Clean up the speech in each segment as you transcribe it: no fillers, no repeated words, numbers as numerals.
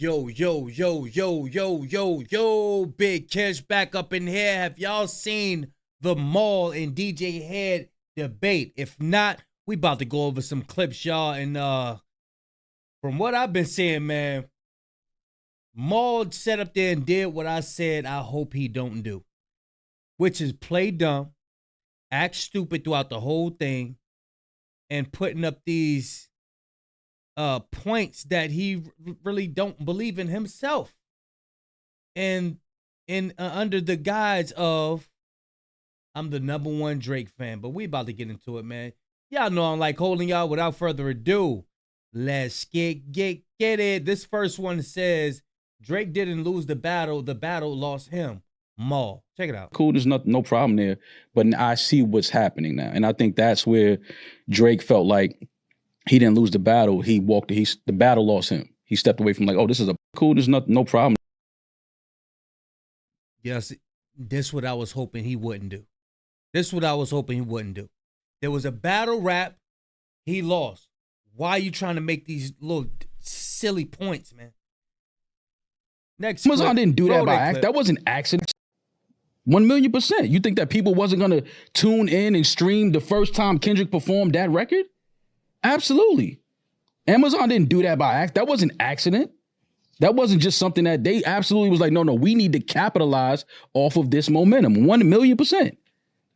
Yo, Big Kish back up in here. Have y'all seen the Mall and DJ Hed debate? If not, we about to go over some clips, y'all. And from what I've been seeing, man, Maul sat up there and did what I said I hope he don't do, which is play dumb, act stupid throughout the whole thing, and putting up these points that he really don't believe in himself, and under the guise of I'm the #1 Drake fan. But we about to get into it, man. Y'all know I'm like holding y'all. Without further ado, let's get it. This first one says Drake didn't lose the battle lost him. Maul, check it out. Cool, there's no problem there, but I see what's happening now, and I think that's where Drake felt like he didn't lose the battle. The battle lost him. He stepped away from like, oh, this is cool. There's no problem. Yes, this what I was hoping he wouldn't do. There was a battle rap. He lost. Why are you trying to make these little silly points, man? Next, Amazon didn't do that by accident. That wasn't accident. 1,000,000%. You think that people wasn't gonna tune in and stream the first time Kendrick performed that record? Absolutely. Amazon didn't do that by accident. That wasn't accident. That wasn't just something that they absolutely was like, no, we need to capitalize off of this momentum. 1,000,000%.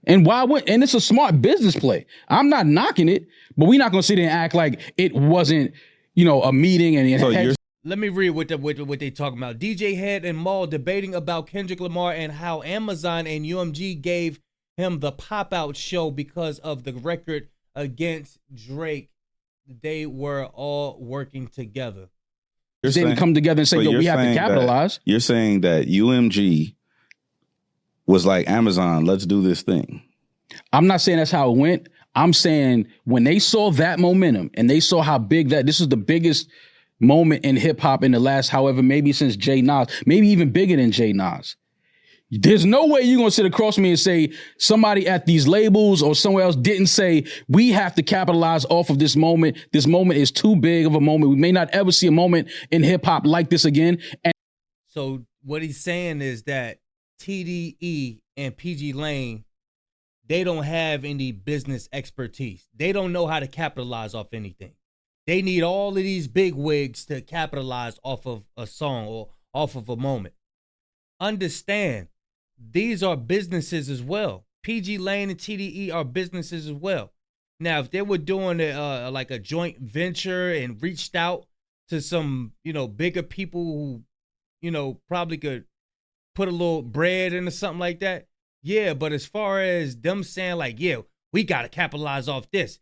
And and it's a smart business play. I'm not knocking it, but we're not gonna sit there and act like it wasn't, a meeting and Let me read what they talking about. DJ Hed and Maul debating about Kendrick Lamar and how Amazon and UMG gave him the pop-out show because of the record against Drake. They were all working together. They didn't come together and say, yo, we have to capitalize. You're saying that UMG was like, Amazon, let's do this thing. I'm not saying that's how it went. I'm saying when they saw that momentum and they saw how big this is the biggest moment in hip hop in the last, however, maybe since J Nas, maybe even bigger than J Nas. There's no way you're going to sit across me and say somebody at these labels or somewhere else didn't say, we have to capitalize off of this moment. This moment is too big of a moment. We may not ever see a moment in hip hop like this again. And so what he's saying is that TDE and PG Lane, they don't have any business expertise. They don't know how to capitalize off anything. They need all of these big wigs to capitalize off of a song or off of a moment. Understand, these are businesses as well. PG Lane and TDE are businesses as well. Now, if they were doing like a joint venture and reached out to some, bigger people who, probably could put a little bread into something like that, yeah. But as far as them saying like, yeah, we got to capitalize off this,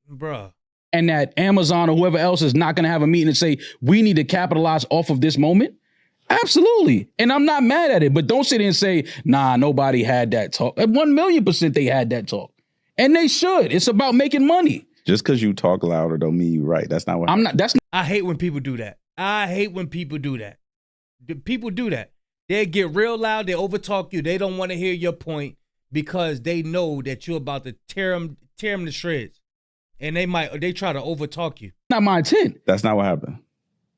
bruh. And that Amazon or whoever else is not going to have a meeting and say, we need to capitalize off of this moment. Absolutely. And I'm not mad at it, but don't sit there and say, nah, nobody had that talk. At 1,000,000% they had that talk. And they should. It's about making money. Just because you talk louder don't mean you're right. That's not what I hate when people do that. People do that. They get real loud. They overtalk you. They don't want to hear your point because they know that you're about to tear them to shreds. And they try to overtalk you. Not my intent. That's not what happened.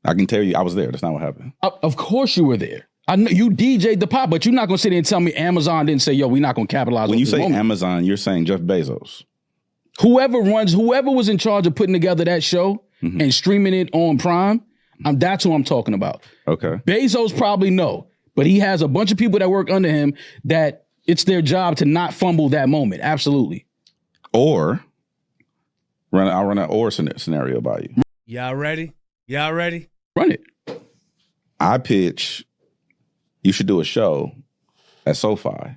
I can tell you I was there. That's not what happened. Of course you were there. I know you DJ'd the pop, but you're not going to sit there and tell me Amazon didn't say, yo, we're not going to capitalize on this moment. When you say Amazon, you're saying Jeff Bezos. Whoever was in charge of putting together that show and streaming it on Prime, that's who I'm talking about. Okay. Bezos probably no, but he has a bunch of people that work under him that it's their job to not fumble that moment. Absolutely. Or I'll run an or scenario by you. Y'all ready? Run it. I pitch, you should do a show at SoFi.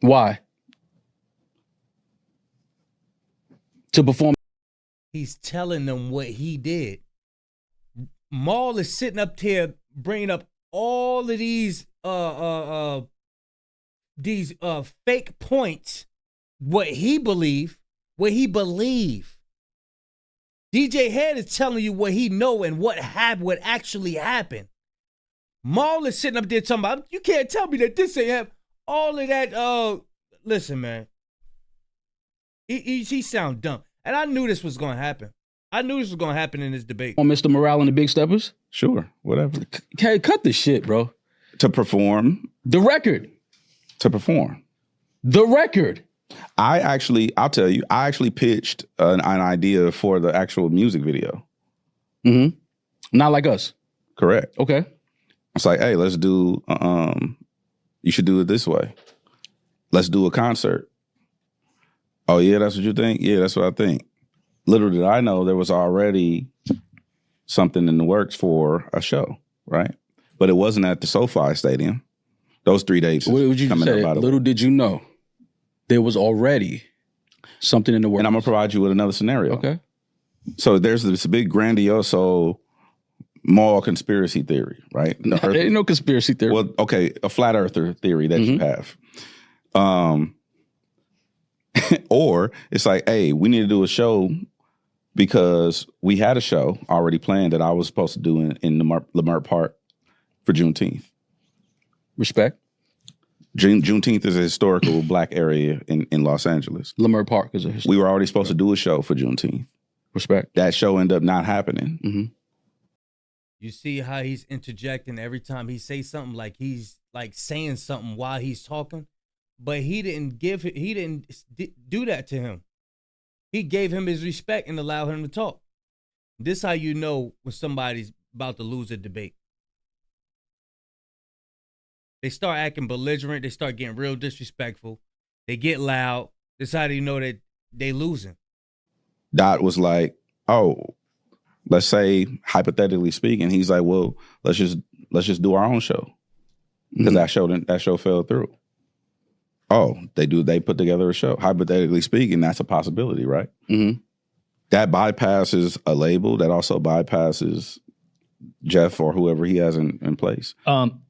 Why? To perform. He's telling them what he did. Maul is sitting up here bringing up all of these fake points, what he believe. DJ Hed is telling you what he know and what actually happened. Maul is sitting up there talking about, you can't tell me that this ain't happened. All of that, listen, man. He sound dumb. And I knew this was going to happen. I knew this was gonna happen in this debate. On Mr. Morale and the Big Steppers? Sure, whatever. Okay, cut the shit, bro. To perform. The record. To perform. The record. I'll tell you, I actually pitched an idea for the actual music video. Mm-hmm. Not like us. Correct. Okay. It's like, hey, let's do, you should do it this way. Let's do a concert. Oh, yeah, that's what you think? Yeah, that's what I think. Little did I know there was already something in the works for a show, right? But it wasn't at the SoFi Stadium. Those 3 days. What would you say? Little did you know there was already something in the works. And I'm going to provide you with another scenario. Okay. So there's this big grandioso mall conspiracy theory, right? There ain't no conspiracy theory. Well, okay, a flat earther theory that you have. Or it's like, hey, we need to do a show because we had a show already planned that I was supposed to do in Lamar Park for Juneteenth. Respect. Juneteenth is a historical black area in Los Angeles. Lamar Park is a historical. We were already supposed to do a show for Juneteenth. Respect. That show ended up not happening. Mm-hmm. You see how he's interjecting every time he says something, like he's like saying something while he's talking, but he didn't do that to him. He gave him his respect and allowed him to talk. This is how you know when somebody's about to lose a debate. They start acting belligerent. They start getting real disrespectful. They get loud. This is how you know that they losing. Dot was like, oh, let's say hypothetically speaking, he's like, well, let's just do our own show because that show fell through. Oh, they put together a show. Hypothetically speaking, that's a possibility, right? Mm-hmm. That bypasses a label. That also bypasses Jeff or whoever he has in place.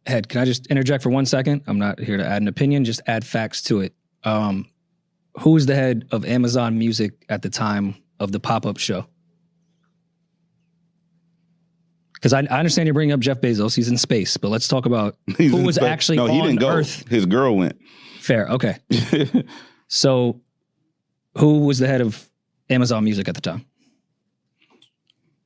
Hed, can I just interject for 1 second? I'm not here to add an opinion, just add facts to it. Who was the head of Amazon Music at the time of the pop-up show? Because I understand you're bringing up Jeff Bezos. He's in space, but let's talk about who was actually on Earth. No, he didn't go. His girl went. Fair, okay. So who was the head of Amazon Music at the time?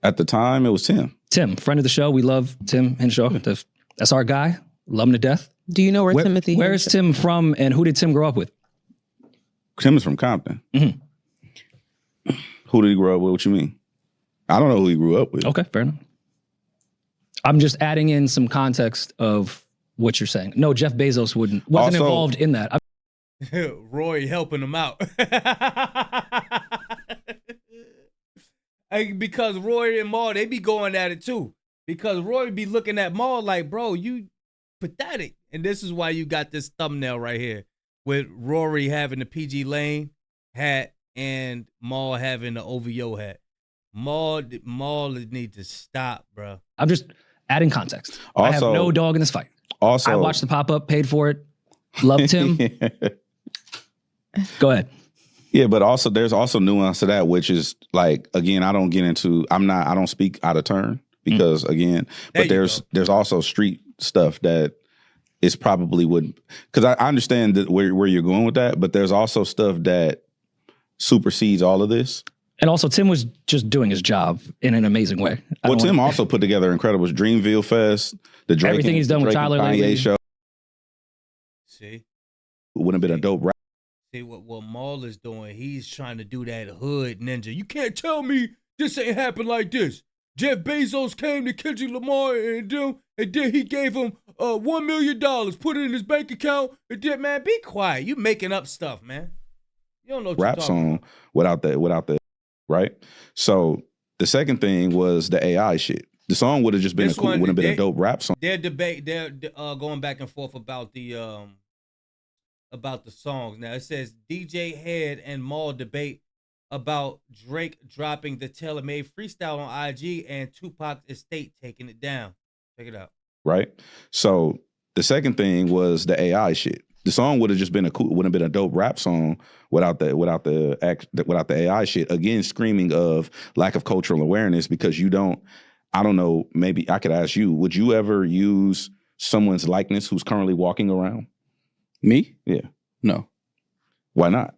At the time, it was Tim. Tim, friend of the show. We love Tim Henshaw. That's our guy. Love him to death. Do you know where Timothy? Where is Tim from, and who did Tim grow up with? Tim is from Compton. Mm-hmm. Who did he grow up with? What you mean? I don't know who he grew up with. Okay, fair enough. I'm just adding in some context of what you're saying. No, Jeff Bezos wasn't Also, involved in that. Roy helping him out. Because Roy and Maul, they be going at it too. Because Roy be looking at Maul like, bro, you pathetic. And this is why you got this thumbnail right here with Rory having the PG Lane hat and Maul having the OVO hat. Maul need to stop, bro. I'm just adding context. Also, I have no dog in this fight. Also, I watched the pop-up, paid for it, loved him. Go ahead. Yeah, but also there's also nuance to that, which is like, again, I don't speak out of turn because again, but there's also street stuff that is probably because I understand that where you're going with that, but there's also stuff that supersedes all of this. And also, Tim was just doing his job in an amazing way. Well, Tim also put together incredible Dreamville Fest, the Drake everything he's done with Tyler Kanye lately. show. See? Would have been a dope rap. See what Maul is doing? He's trying to do that hood ninja. You can't tell me this ain't happened like this. Jeff Bezos came to Kendrick Lamar and then he gave him $1 million, put it in his bank account, and then, man, be quiet. You making up stuff, man. You don't know what rap you're talking song without the right. So the second thing was the AI shit. The song would have just been a dope rap song. They're going back and forth about the songs. Now it says DJ Hed and Maul debate about Drake dropping the Taylor Made freestyle on IG and Tupac's estate taking it down. Check it out. Right. So the second thing was the AI shit. The song would have just been a dope rap song without the AI shit. Again, screaming of lack of cultural awareness because I don't know, maybe I could ask you, would you ever use someone's likeness who's currently walking around? Me? Yeah. No. Why not?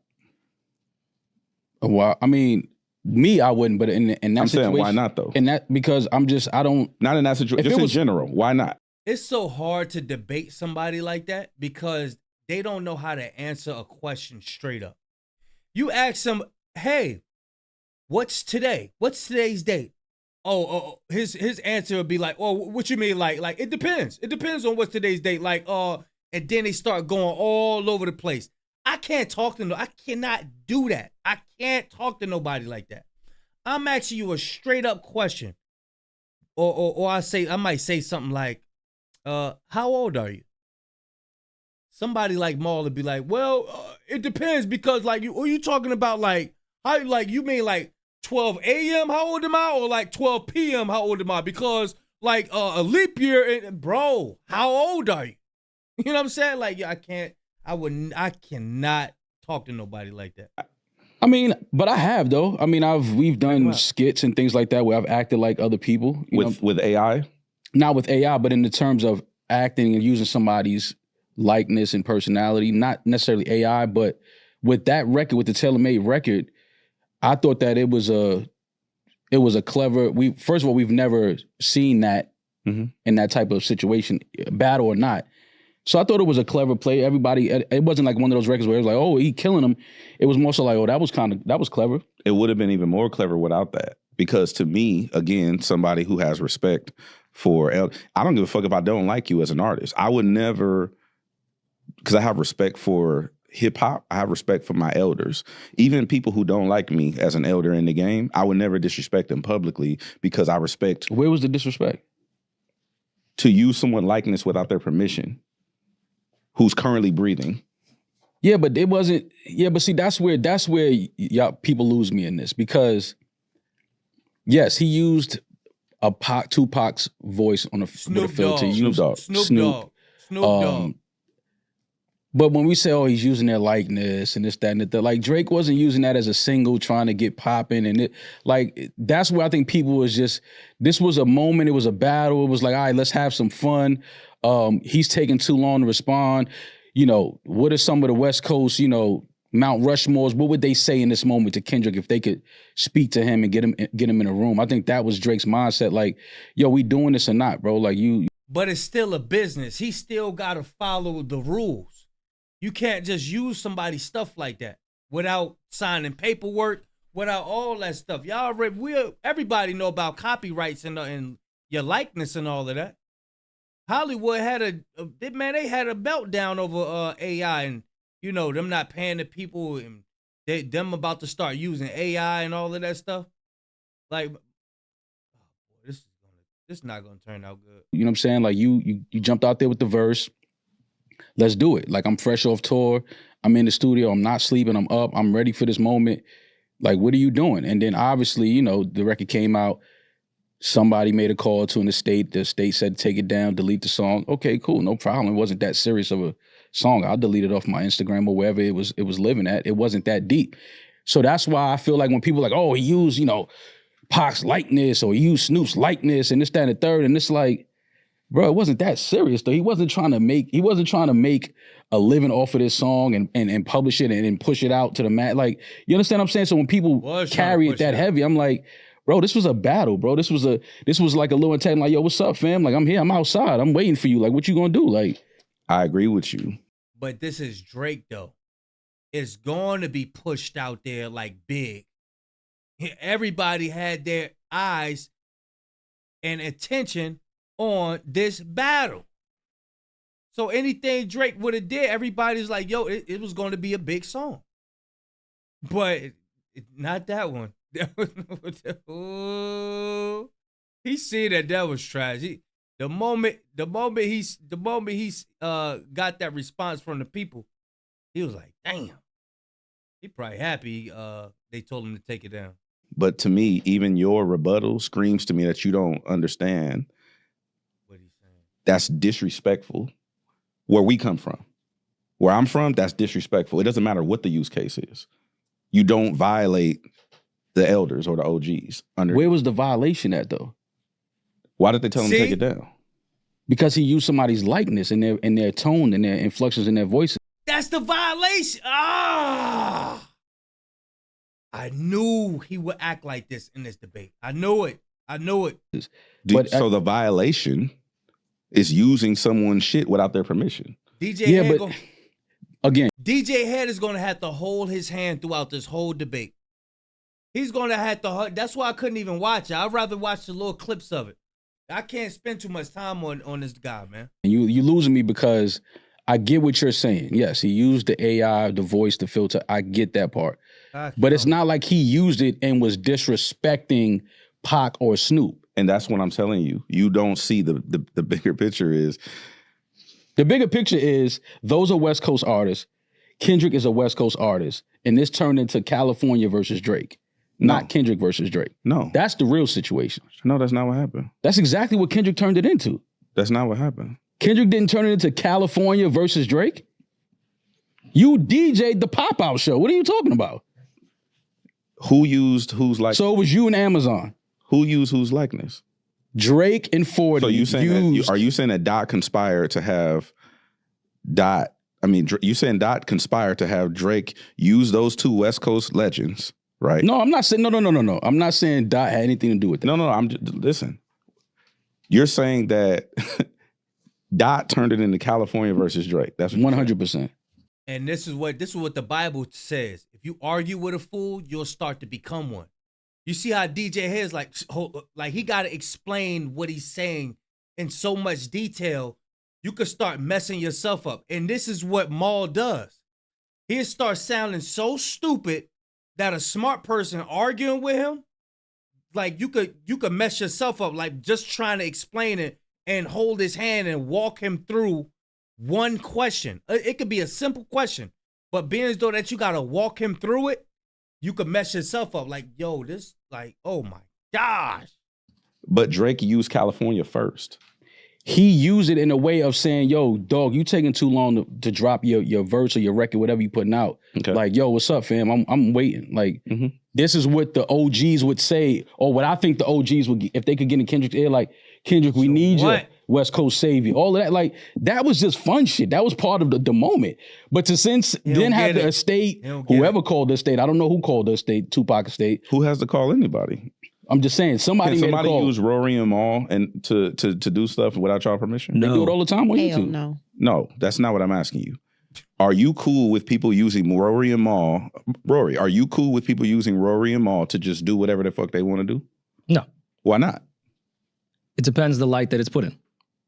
Well, I mean, Me, I wouldn't. But in that I'm situation, saying, why not though? In that, because I don't. Not in that situation. Just in general, why not? It's so hard to debate somebody like that because they don't know how to answer a question straight up. You ask them, hey, what's today? What's today's date? His answer would be like, oh, what you mean? Like it depends. It depends on what's today's date. And then they start going all over the place. I can't talk to I cannot do that. I can't talk to nobody like that. I'm asking you a straight up question. Or I might say something like, how old are you? Somebody like Maul would be like, well, it depends because are you talking about you mean 12 a.m. How old am I? Or 12 p.m. How old am I? Because a leap year, bro, how old are you? You know what I'm saying? I cannot talk to nobody like that. I mean, but I have though. I mean, we've done skits and things like that where I've acted like other people. With AI? Not with AI, but in the terms of acting and using somebody's likeness and personality, not necessarily AI, but with that record, with the tailor-made record, I thought that it was a clever. First of all, we've never seen that in that type of situation, bad or not. So I thought it was a clever play. Everybody, it wasn't like one of those records where it was like, oh, he killing him. It was more so like, oh, that was clever. It would have been even more clever without that. Because to me, again, somebody who has respect for, I don't give a fuck if I don't like you as an artist. I would never, because I have respect for hip hop. I have respect for my elders. Even people who don't like me as an elder in the game, I would never disrespect them publicly because I respect. Where was the disrespect? To use someone's likeness without their permission, who's currently breathing. Yeah, but it wasn't. Yeah, but see, that's where y'all people lose me in this because, yes, he used Tupac's voice on with a filter. Snoop Dogg. But when we say, oh, he's using their likeness and this, that, and that, like Drake wasn't using that as a single trying to get popping. And that's where I think people was just, this was a moment, it was a battle. It was like, all right, let's have some fun. He's taking too long to respond. What are some of the West Coast, Mount Rushmores, what would they say in this moment to Kendrick if they could speak to him and get him in a room? I think that was Drake's mindset. Like, yo, we doing this or not, bro? Like But it's still a business. He still got to follow the rules. You can't just use somebody's stuff like that without signing paperwork, without all that stuff. Everybody know about copyrights and your likeness and all of that. Hollywood had they had a meltdown over AI and them not paying the people and them about to start using AI and all of that stuff. Like, this is not gonna turn out good. You know what I'm saying? Like you jumped out there with the verse. Let's do it. Like, I'm fresh off tour. I'm in the studio. I'm not sleeping. I'm up. I'm ready for this moment. Like, what are you doing? And then obviously, the record came out. Somebody made a call to an estate. The estate said, take it down, delete the song. Okay, cool. No problem. It wasn't that serious of a song. I'll delete it off my Instagram or wherever it was living at. It wasn't that deep. So that's why I feel like when people are like, oh, he used, Pac's likeness or he used Snoop's likeness and this, that, and the third. And it's like, bro, it wasn't that serious though. He wasn't trying to make a living off of this song and publish it and push it out to the mat. Like, you understand what I'm saying? So when people carry it that heavy, I'm like, bro, this was a battle, bro. This was like a little intent, like, yo, what's up, fam? Like, I'm here, I'm outside, I'm waiting for you. Like, what you gonna do? Like, I agree with you. But this is Drake though. It's going to be pushed out there like big. Everybody had their eyes and attention on this battle. So anything Drake would have did, everybody's like, yo, it was going to be a big song. But not that one. He see that was trash. The moment he's got that response from the people, he was like, damn. He probably happy they told him to take it down. But to me, even your rebuttal screams to me that you don't understand. What he's saying. That's disrespectful. Where we come from. Where I'm from, that's disrespectful. It doesn't matter what the use case is. You don't violate the elders or the OGs. Where was the violation at though? Why did they tell him to take it down? Because he used somebody's likeness and their tone and their inflections in their voices. That's the violation. I knew he would act like this in this debate. I knew it. So the violation is using someone's shit without their permission. Again, DJ Hed is going to have to hold his hand throughout this whole debate. He's going to have to. That's why I couldn't even watch it. I'd rather watch the little clips of it. I can't spend too much time on this guy, man. You losing me because I get what you're saying. Yes, he used the AI, the voice, the filter. I get that part. But it's not like he used it and was disrespecting Pac or Snoop. And that's what I'm telling you. You don't see the bigger picture is. The bigger picture is those are West Coast artists. Kendrick is a West Coast artist. And this turned into California versus Drake. Not Kendrick versus Drake. No. That's the real situation. No, that's not what happened. That's exactly what Kendrick turned it into. That's not what happened. Kendrick didn't turn it into California versus Drake. You DJ'd the pop-out show. What are you talking about? Who used whose likeness? So it was you and Amazon. Who used whose likeness? Drake and 40. So you saying are you saying that Dot conspired to have Dot? I mean, you saying Dot conspired to have Drake use those two West Coast legends, right? No, I'm not saying no. I'm not saying Dot had anything to do with that. No. I'm just, listen. You're saying that Dot turned it into California versus Drake. That's 100%. And this is what the Bible says. If you argue with a fool, you'll start to become one. You see how DJ Hed is like he got to explain what he's saying in so much detail, you could start messing yourself up. And this is what Maul does. He'll start sounding so stupid that a smart person arguing with him, like you could mess yourself up, like just trying to explain it and hold his hand and walk him through one question. It could be a simple question, but being as though that you got to walk him through it, you could mess yourself up. Like, yo, this, like, oh my gosh. But Drake used California first. He used it in a way of saying, yo, dog, you taking too long to drop your verse or your record, whatever you putting out. Okay. Like, yo, what's up, fam? I'm waiting. Like, this is what the OGs would say, or what I think the OGs would, if they could get in Kendrick's ear, like, Kendrick, we need you, West Coast savior. All of that, like, that was just fun shit. That was part of the moment. But to then have the estate, whoever called the estate, I don't know who called the estate, Tupac estate. Who has to call anybody? I'm just saying, somebody use Rory and Maul and to do stuff without y'all permission? No. They do it all the time on YouTube. No. No, that's not what I'm asking you. Are you cool with people using Rory and Maul? Rory, are you cool with people using Rory and Maul to just do whatever the fuck they want to do? No. Why not? It depends the light that it's put in.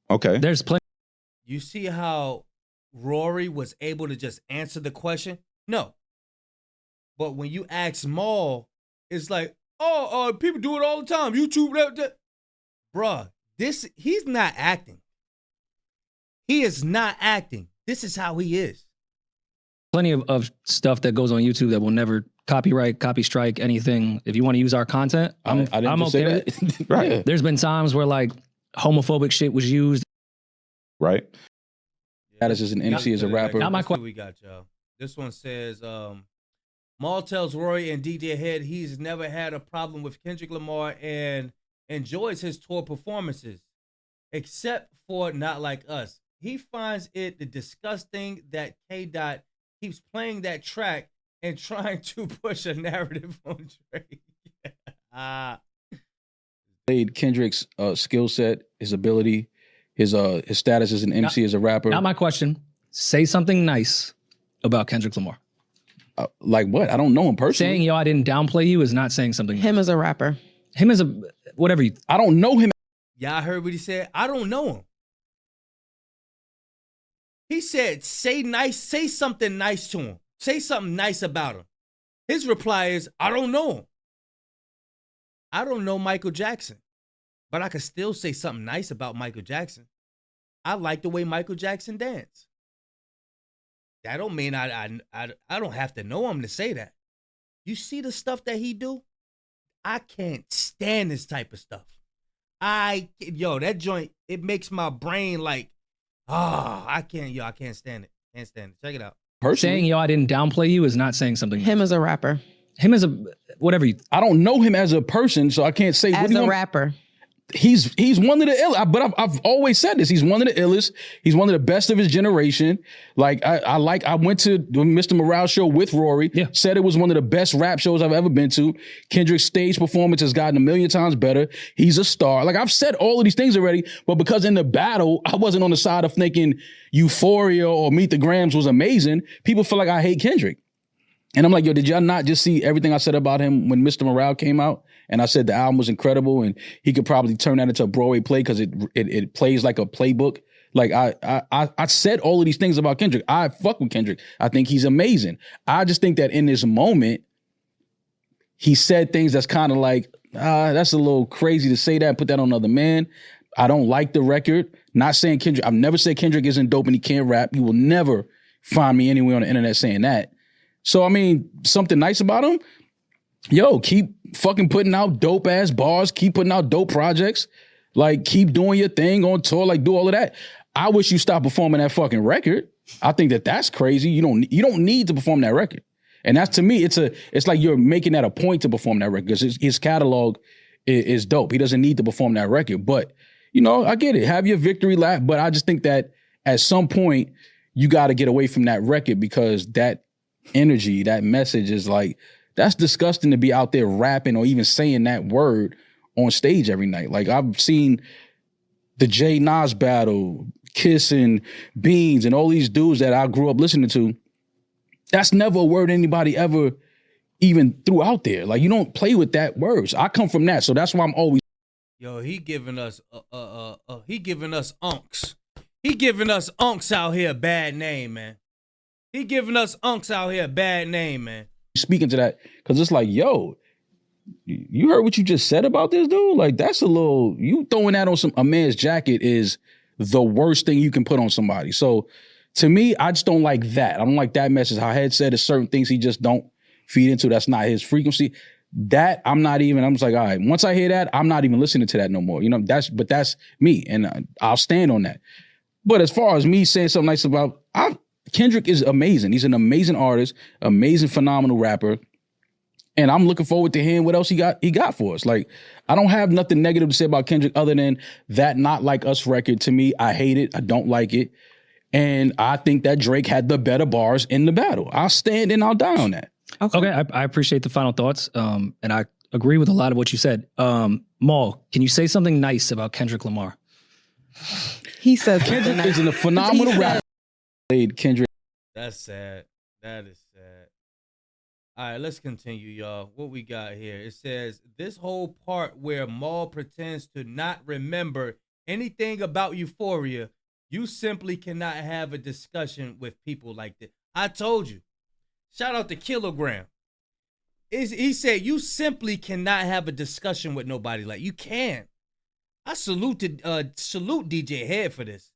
Okay. There's plenty. You see how Rory was able to just answer the question? No. But when you ask Maul, it's like, people do it all the time. YouTube, bruh, he's not acting. He is not acting. This is how he is. Plenty of stuff that goes on YouTube that will never copyright, copy strike, anything. If you want to use our content, I'm okay with it. Right. Yeah. There's been times where like homophobic shit was used. Right. Status as an MC, as a rapper. Not my question. We got y'all. This one says, Maul tells Rory and DJ Hed he's never had a problem with Kendrick Lamar and enjoys his tour performances, except for Not Like Us. He finds it disgusting that K-Dot keeps playing that track and trying to push a narrative on Drake. Kendrick's skill set, his ability, his status as an MC, as a rapper. Not my question. Say something nice about Kendrick Lamar. Like what? I don't know him personally. Saying, yo, I didn't downplay you is not saying something. Him as a rapper. Him as a, whatever you. I don't know him. Y'all heard what he said? I don't know him. He said, say something nice to him. Say something nice about him. His reply is, I don't know him. I don't know Michael Jackson, but I could still say something nice about Michael Jackson. I like the way Michael Jackson danced. That don't mean I don't have to know him to say that. You see the stuff that he do? I can't stand this type of stuff. That joint, it makes my brain like, I can't stand it. Can't stand it. Check it out. Personally, saying, yo, I didn't downplay you is not saying something. Him as a rapper. Him as a, whatever you. I don't know him as a person, so I can't say. As a rapper. he's one of the illest. But I've always said this. He's one of the illest. He's one of the best of his generation. Like I went to the Mr. Morale show with Rory. Yeah. Said it was one of the best rap shows I've ever been to. Kendrick's stage performance has gotten a million times better. He's a star. Like I've said all of these things already, but because in the battle I wasn't on the side of thinking Euphoria or Meet the Grams was amazing, people feel like I hate Kendrick. And I'm like, yo, did y'all not just see everything I said about him when Mr. Morale came out? And I said the album was incredible and he could probably turn that into a Broadway play because it plays like a playbook. Like I said all of these things about Kendrick. I fuck with Kendrick. I think he's amazing. I just think that in this moment, he said things that's kind of like, that's a little crazy to say that and put that on another man. I don't like the record. Not saying Kendrick, I've never said Kendrick isn't dope and he can't rap. You will never find me anywhere on the internet saying that. So, I mean, something nice about him, yo, keep fucking putting out dope ass bars, keep putting out dope projects, like keep doing your thing on tour, like do all of that. I wish you stopped performing that fucking record. I think that that's crazy. You don't need to perform that record. And that's, to me, it's like you're making that a point to perform that record because his catalog is dope. He doesn't need to perform that record. But, you know, I get it. Have your victory lap. But I just think that at some point you got to get away from that record because that energy, that message is like, that's disgusting to be out there rapping or even saying that word on stage every night. Like I've seen the Jay Nas battle, Kiss and Beans and all these dudes that I grew up listening to. That's never a word anybody ever even threw out there. Like you don't play with that word. So I come from that. So that's why I'm always. Yo, he giving us he giving us unks. He giving us unks out here a bad name, man. He giving us unks out here a bad name, man. Speaking to that, because it's like, yo, you heard what you just said about this dude? Like, that's a little, you throwing that on a man's jacket is the worst thing you can put on somebody. So to me, I just don't like that. I don't like that message. How Head said there's certain things he just don't feed into. That's not his frequency. That I'm just like, all right, once I hear that, I'm not even listening to that no more. You know, that's me. And I'll stand on that. But as far as me saying something nice about, Kendrick is amazing. He's an amazing artist, amazing, phenomenal rapper. And I'm looking forward to hearing what else he got for us. Like, I don't have nothing negative to say about Kendrick other than that Not Like Us record. To me, I hate it. I don't like it. And I think that Drake had the better bars in the battle. I'll stand and I'll die on that. Okay, I appreciate the final thoughts. And I agree with a lot of what you said. Maul, can you say something nice about Kendrick Lamar? He says Kendrick is a phenomenal rapper. Kendrick. That's sad. That is sad. All right, let's continue, y'all. What we got here? It says, this whole part where Maul pretends to not remember anything about Euphoria, you simply cannot have a discussion with people like this. I told you. Shout out to Kilogram. He said, you simply cannot have a discussion with nobody like you can. I salute DJ Hed for this.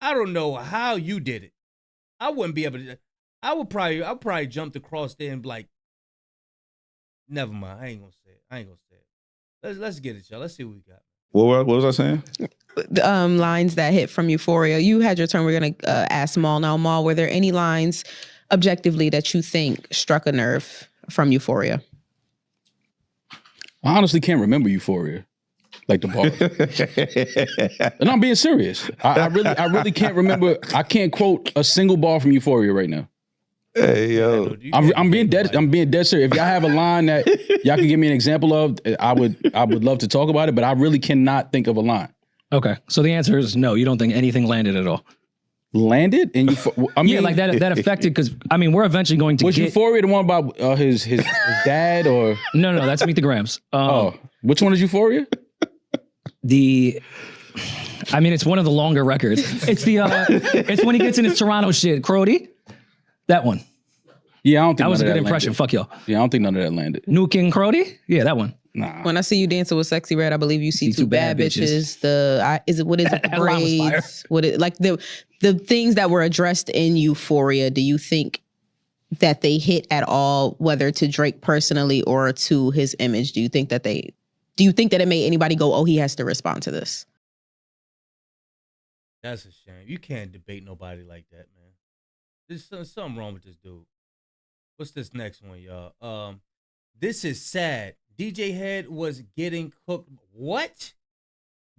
I don't know how you did it. I wouldn't be able to. I'll probably jumped across there and be like, never mind. I ain't gonna say it. Let's get it, y'all. Let's see what we got. What was I saying? Lines that hit from Euphoria. You had your turn. We're gonna ask Maul now. Maul, were there any lines objectively that you think struck a nerve from Euphoria? I honestly can't remember Euphoria. Like the bar. And I'm being serious. I really can't remember. I can't quote a single bar from Euphoria right now. Hey, yo. I'm being dead serious. If y'all have a line that y'all can give me an example of, I would love to talk about it, but I really cannot think of a line. Okay. So the answer is no, you don't think anything landed at all. Landed? And yeah, like that affected, because I mean, we're eventually going to was Euphoria the one about his dad or? No, that's Meet the Grams. Which one is Euphoria? It's one of the longer records. It's it's when he gets in his Toronto shit, Crody. That one. Yeah, I don't think that was a good landed. impression. Fuck y'all. Yeah, I don't think none of that landed. New King Crody? Yeah, that one. Nah. When I see you dancing with Sexy Red, I believe you see two bad bitches. What is it? The braids. The things that were addressed in Euphoria. Do you think that they hit at all, whether to Drake personally or to his image? Do you think that it made anybody go, oh, he has to respond to this? That's a shame. You can't debate nobody like that, man. There's something wrong with this dude. What's this next one, y'all? This is sad. DJ Hed was getting cooked. What?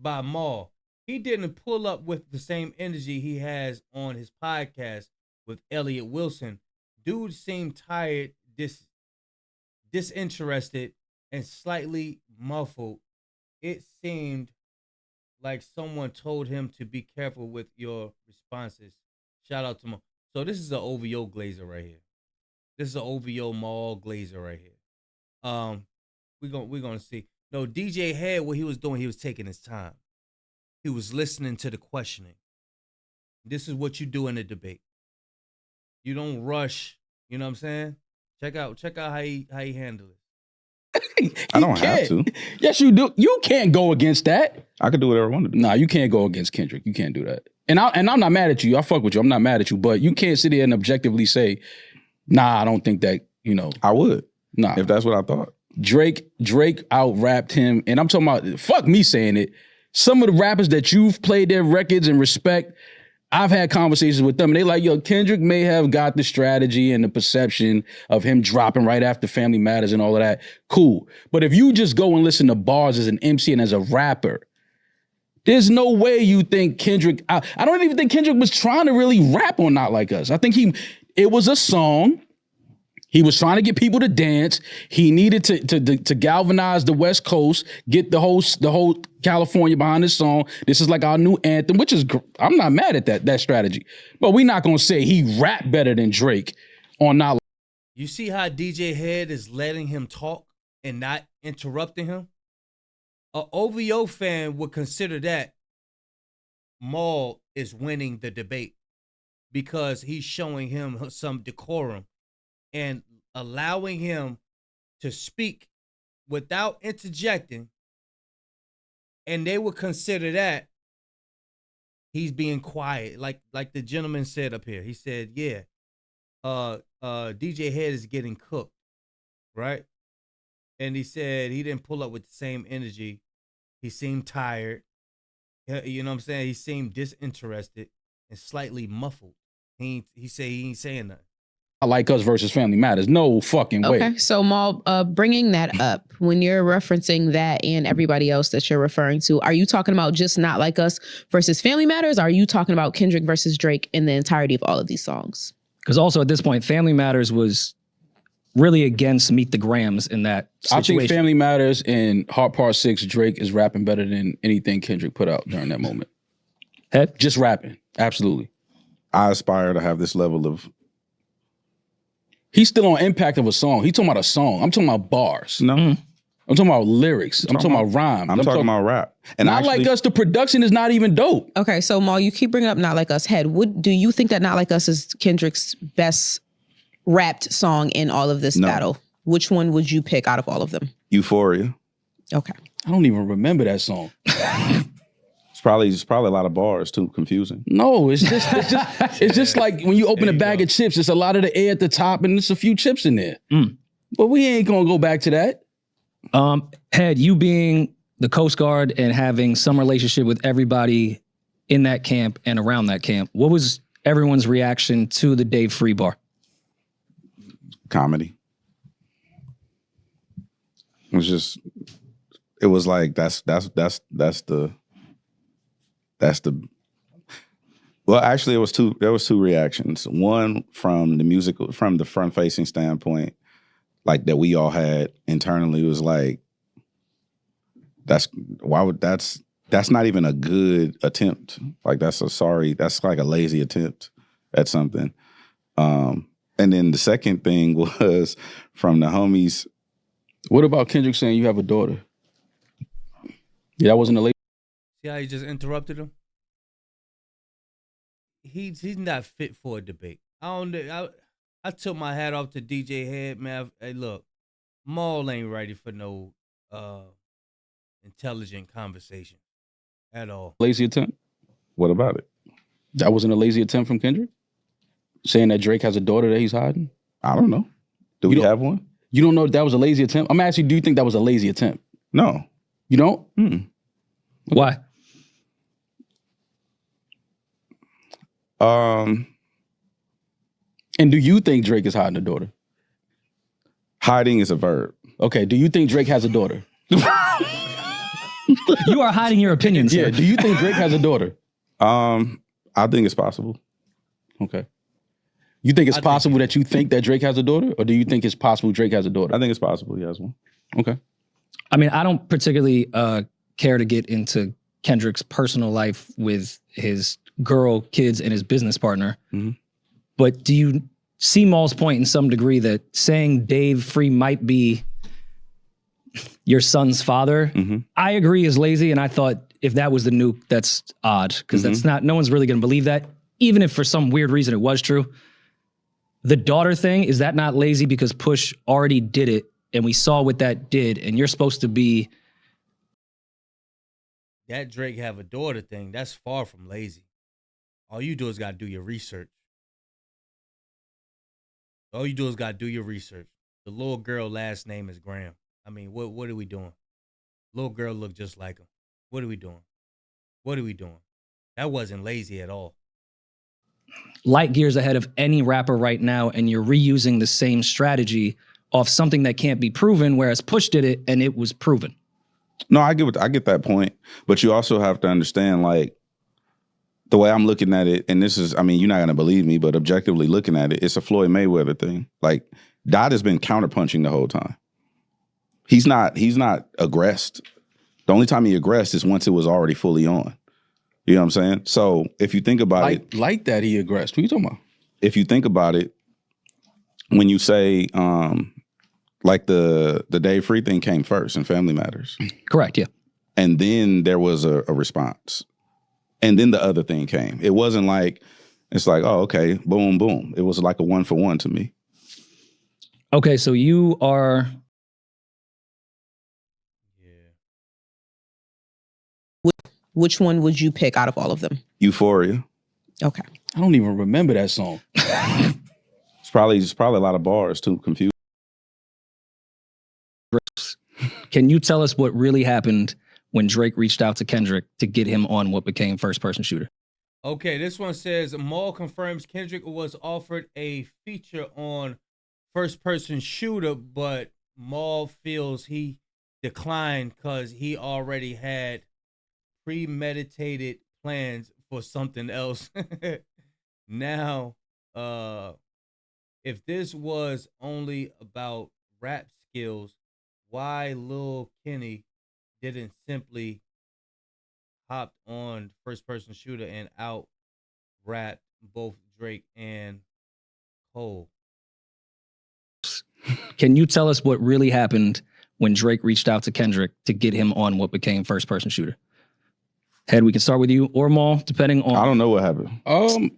by Maul. He didn't pull up with the same energy he has on his podcast with Elliot Wilson. Dude seemed tired, disinterested, and slightly muffled. It seemed like someone told him to be careful with your responses. Shout out to Maul. So this is an OVO Glazer right here. This is an OVO Maul Glazer right here. We're gonna see. No, DJ Hed, what he was doing, he was taking his time. He was listening to the questioning. This is what you do in a debate. You don't rush. You know what I'm saying? Check out how he handle it. I don't have to. Yes, you do. You can't go against that. I could do whatever I want to do. Nah, you can't go against Kendrick. You can't do that. And I'm not mad at you. I fuck with you. I'm not mad at you. But you can't sit here and objectively say, nah, I don't think that, I would. Nah. If that's what I thought. Drake out-rapped him. And I'm talking about, fuck me saying it. Some of the rappers that you've played their records and respect, I've had conversations with them, and they like, yo, Kendrick may have got the strategy and the perception of him dropping right after Family Matters and all of that. Cool. But if you just go and listen to bars as an MC and as a rapper, there's no way you think Kendrick, I don't even think Kendrick was trying to really rap on Not Like Us. I think it was a song. He was trying to get people to dance. He needed to galvanize the West Coast, get the whole California behind this song. This is like our new anthem, which is, I'm not mad at that strategy. But we're not going to say he rapped better than Drake on Not Like. You see how DJ Hed is letting him talk and not interrupting him? An OVO fan would consider that Maul is winning the debate because he's showing him some decorum and allowing him to speak without interjecting, and they would consider that he's being quiet, like the gentleman said up here. He said, "Yeah, DJ Hed is getting cooked, right?" And he said he didn't pull up with the same energy. He seemed tired. You know what I'm saying? He seemed disinterested and slightly muffled. He said he ain't saying nothing. Like Us versus Family Matters. No fucking way. Okay, so Maul, bringing that up, when you're referencing that and everybody else that you're referring to, are you talking about just Not Like Us versus Family Matters? Or are you talking about Kendrick versus Drake in the entirety of all of these songs? Because also at this point, Family Matters was really against Meet the Grams in that situation. I think Family Matters and Heart Part 6, Drake is rapping better than anything Kendrick put out during that moment. Hed? Just rapping. Absolutely. I aspire to have this level of... He's still on impact of a song. He's talking about a song. I'm talking about bars. No. I'm talking about lyrics. I'm talking about rhymes. I'm talking about rap. And Not Like Us, the production is not even dope. Okay, so Maul, you keep bringing up Not Like Us. Hed, do you think that Not Like Us is Kendrick's best rapped song in all of this battle? Which one would you pick out of all of them? Euphoria. Okay. I don't even remember that song. It's probably a lot of bars too. Confusing. No, it's just like when you open a bag of chips. It's a lot of the air at the top, and there's a few chips in there. But we ain't gonna go back to that. Hed, you being the Coast Guard and having some relationship with everybody in that camp and around that camp, what was everyone's reaction to the Dave Free bar? Comedy. It was like that's the well, actually there was two reactions. One from the front facing standpoint, like that we all had internally, was like, that's not even a good attempt. Like that's like a lazy attempt at something. And then the second thing was from the homies. What about Kendrick saying you have a daughter? Yeah, that wasn't a lady. See how he just interrupted him? He's not fit for a debate. I took my hat off to DJ Hed, man. Hey, look, Maul ain't ready for no intelligent conversation at all. Lazy attempt? What about it? That wasn't a lazy attempt from Kendrick? Saying that Drake has a daughter that he's hiding? I don't know. Do we have one? You don't know if that was a lazy attempt? I'm asking, do you think that was a lazy attempt? No. You don't? Why? And do you think Drake is hiding a daughter? Hiding is a verb. Okay, do you think Drake has a daughter? You are hiding your opinion, sir. Yeah. Do you think Drake has a daughter? I think it's possible. Okay. You think it's possible that you think that Drake has a daughter, or do you think it's possible Drake has a daughter? I think it's possible he has one. Okay. I mean, I don't particularly care to get into Kendrick's personal life with his girl, kids, and his business partner. Mm-hmm. But do you see Maul's point in some degree that saying Dave Free might be your son's father, I agree is lazy. And I thought if that was the nuke, that's odd because that's not, no one's really going to believe that. Even if for some weird reason it was true. The daughter thing, is that not lazy because Push already did it and we saw what that did and you're supposed to be. That Drake have a daughter thing, that's far from lazy. All you do is got to do your research. All you do is got to do your research. The little girl last name is Graham. I mean, what are we doing? Little girl look just like him. What are we doing? What are we doing? That wasn't lazy at all. Light years ahead of any rapper right now, and you're reusing the same strategy off something that can't be proven, whereas Push did it and it was proven. No, I get that point, but you also have to understand, like, the way I'm looking at it, and this is, I mean, you're not gonna believe me, but objectively looking at it, it's a Floyd Mayweather thing. Like, Dot has been counterpunching the whole time. He's not aggressed. The only time he aggressed is once it was already fully on. You know what I'm saying? So if you think about it, like that, he aggressed. What are you talking about? If you think about it, when you say like the Dave Free thing came first in Family Matters. Correct, yeah. And then there was a response. And then the other thing came. It wasn't like, it's like, oh, okay, boom, boom. It was like a 1-for-1 to me. Okay, so you are... Which one would you pick out of all of them? Euphoria. Okay. I don't even remember that song. It's probably a lot of bars too, confused. Can you tell us what really happened when Drake reached out to Kendrick to get him on what became First Person Shooter? Okay, this one says, Maul confirms Kendrick was offered a feature on First Person Shooter, but Maul feels he declined because he already had premeditated plans for something else. Now, if this was only about rap skills, why Lil Kenny didn't simply hop on First Person Shooter and out rap both Drake and Cole? Can you tell us what really happened when Drake reached out to Kendrick to get him on what became First Person Shooter? Hed, we can start with you or Maul, depending on... I don't know what happened.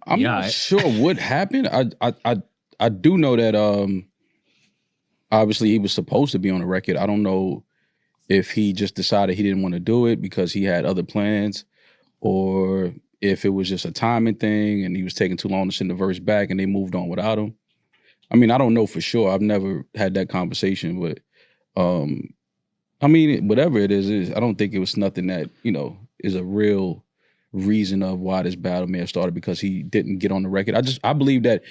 I'm not sure what happened. I do know that obviously he was supposed to be on the record. I don't know if he just decided he didn't want to do it because he had other plans, or if it was just a timing thing and he was taking too long to send the verse back and they moved on without him. I mean, I don't know for sure. I've never had that conversation, but I mean, whatever it is, I don't think it was nothing that, is a real reason of why this battle may have started because he didn't get on the record. I believe that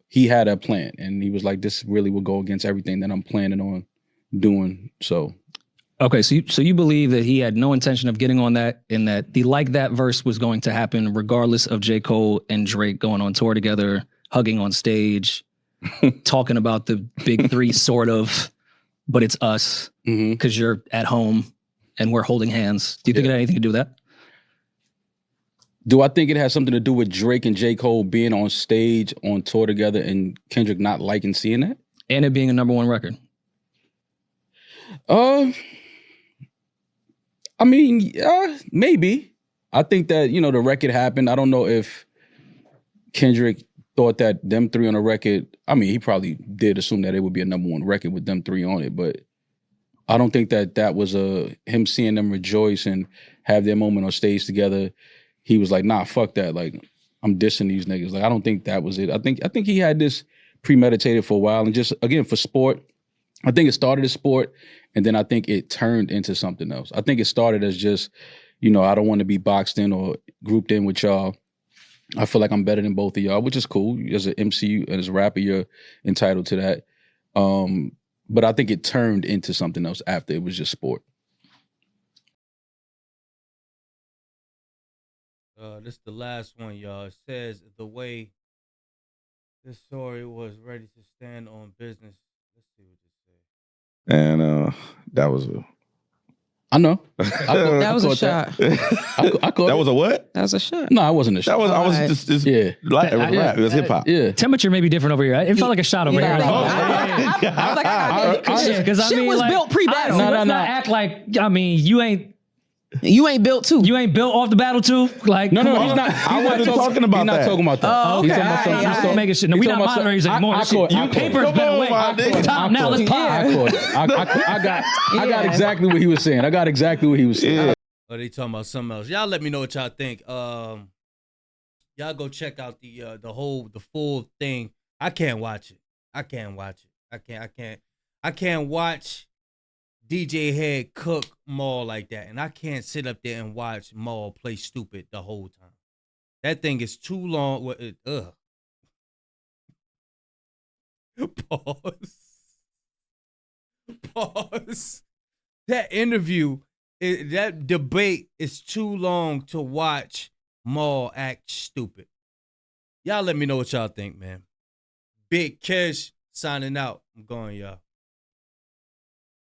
he had a plan and he was like, this really will go against everything that I'm planning on doing. So. Okay, so you believe that he had no intention of getting on that, and that the Like That verse was going to happen regardless of J. Cole and Drake going on tour together, hugging on stage, talking about the big three, sort of, but it's us because you're at home and we're holding hands. Do you think it had anything to do with that? Do I think it has something to do with Drake and J. Cole being on stage on tour together and Kendrick not liking seeing that? And it being a #1 record? I mean, maybe. I think that, the record happened. I don't know if Kendrick thought that them three on a record, I mean, he probably did assume that it would be a #1 record with them three on it, but I don't think that was him seeing them rejoice and have their moment on stage together. He was like, nah, fuck that. Like, I'm dissing these niggas. Like, I don't think that was it. I think he had this premeditated for a while, and just, again, for sport, I think it started as sport, and then I think it turned into something else. I think it started as just, I don't want to be boxed in or grouped in with y'all. I feel like I'm better than both of y'all, which is cool. As an MC and as a rapper, you're entitled to that. But I think it turned into something else after it was just sport. This is the last one, y'all. It says the way this story was ready to stand on business. Let's see what this says. And that was a. I know. That was a shot. I caught that was a what? That was a shot. No, I wasn't a shot. That was. I was just Yeah. it was rap. It was hip hop. Yeah. Temperature may be different over here. It felt like a shot over here. I was like, I got Shit, because I shit mean, was like, built pre-battle. Let's not act like, I mean, you ain't built too. You ain't built off the battle too? Like, No, come on. he's not. I wasn't talking about He's not that. talking about that. Oh, He's okay. talking about something. All He's right. Make it shit. No, we not moderators anymore. I caught. Your paper's been away. It's time now. Let's pop. I got exactly what he was saying. I got exactly what he was saying. Yeah. Or they talking about something else. Y'all let me know what y'all think. Y'all go check out the full thing. I can't watch it. I can't watch DJ Hed cook Maul like that. And I can't sit up there and watch Maul play stupid the whole time. That thing is too long. Pause. That interview, that debate is too long to watch Maul act stupid. Y'all let me know what y'all think, man. Big Kesh signing out. I'm going, y'all.